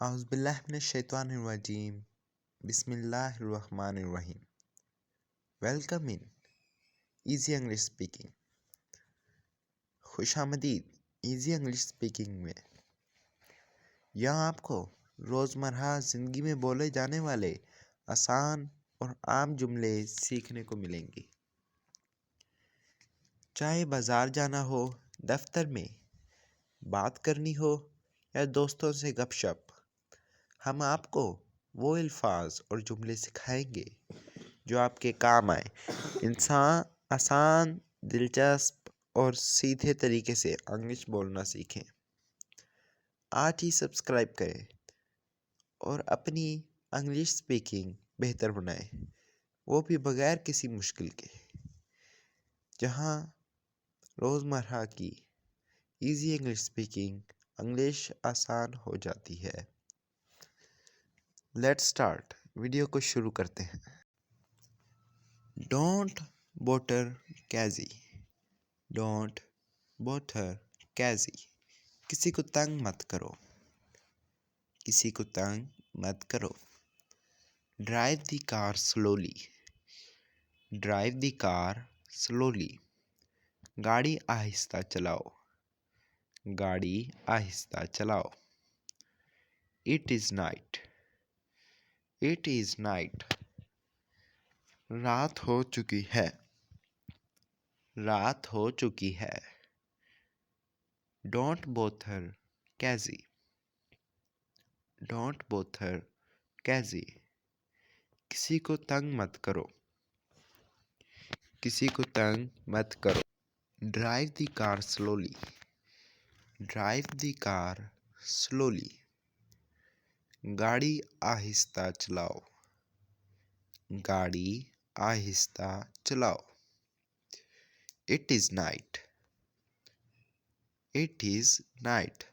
Auzubillahiminash-shaytanir-rajim. Bismillahir-rahmanir-rahim. Welcome in easy English speaking. खुशामदीद easy English speaking में। यहाँ आपको रोज़मर्रा ज़िंदगी में बोले जाने वाले आसान और आम जुमले सीखने को मिलेंगे। चाहे बाज़ार जाना हो, दफ्तर में बात करनी हो या दोस्तों से गपशप, हम आपको वो अल्फाज और जुमले सिखाएंगे जो आपके काम आए। इंसान आसान, दिलचस्प और सीधे तरीके से इंग्लिश बोलना सीखें। आज ही सब्सक्राइब करें और अपनी इंग्लिश स्पीकिंग बेहतर बनाएं, वो भी बगैर किसी मुश्किल के। जहां रोज़मर्रा की इजी इंग्लिश स्पीकिंग इंग्लिश आसान हो जाती है। Let's start. वीडियो को शुरू करते हैं। डोंट बॉटर कैजी। डोंट बॉटर कैजी। किसी को तंग मत करो। किसी को तंग मत करो। Drive the car slowly. Drive the car slowly. गाड़ी आहिस्ता चलाओ। गाड़ी आहिस्ता चलाओ। It is night. It is night. रात हो चुकी है। रात हो चुकी है। डोंट बोथर कैजी। डोंट बोथर कैजी। किसी को तंग मत करो। किसी को तंग मत करो। Drive the car slowly. Drive the car slowly. गाड़ी आहिस्ता चलाओ। गाड़ी आहिस्ता चलाओ। It is night. It is night.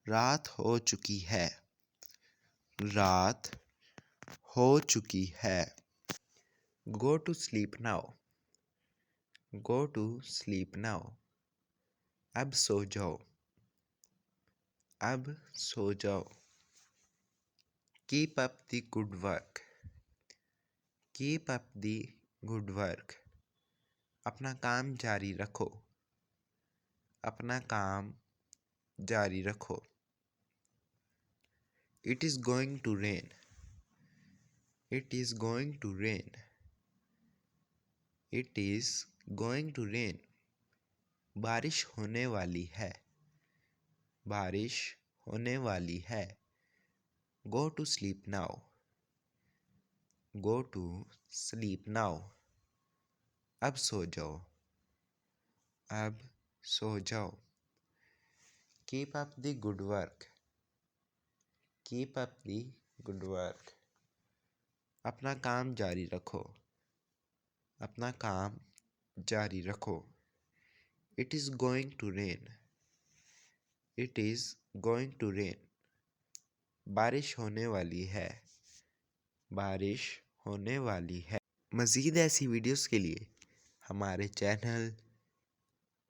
रात हो चुकी है। रात हो चुकी है। Go to sleep now. Go to sleep now. अब सो जाओ। अब सो जाओ। Keep up the good work. Keep up the good work. अपना काम जारी रखो। अपना काम जारी रखो। It is going to rain. It is going to rain. It is going to rain. बारिश होने वाली है। बारिश होने वाली है। Go to sleep now. Go to sleep now. अब सो जाओ। अब सो जाओ। Keep up the good work. Keep up the good work. अपना काम जारी रखो। अपना काम जारी रखो। It is going to rain. It is going to rain. बारिश होने वाली है। बारिश होने वाली है। मज़ीद ऐसी वीडियोस के लिए हमारे चैनल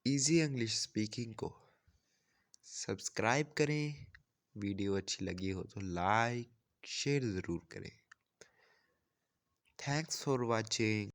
इजी इंग्लिश स्पीकिंग को सब्सक्राइब करें। वीडियो अच्छी लगी हो तो लाइक शेयर ज़रूर करें। Thanks for watching.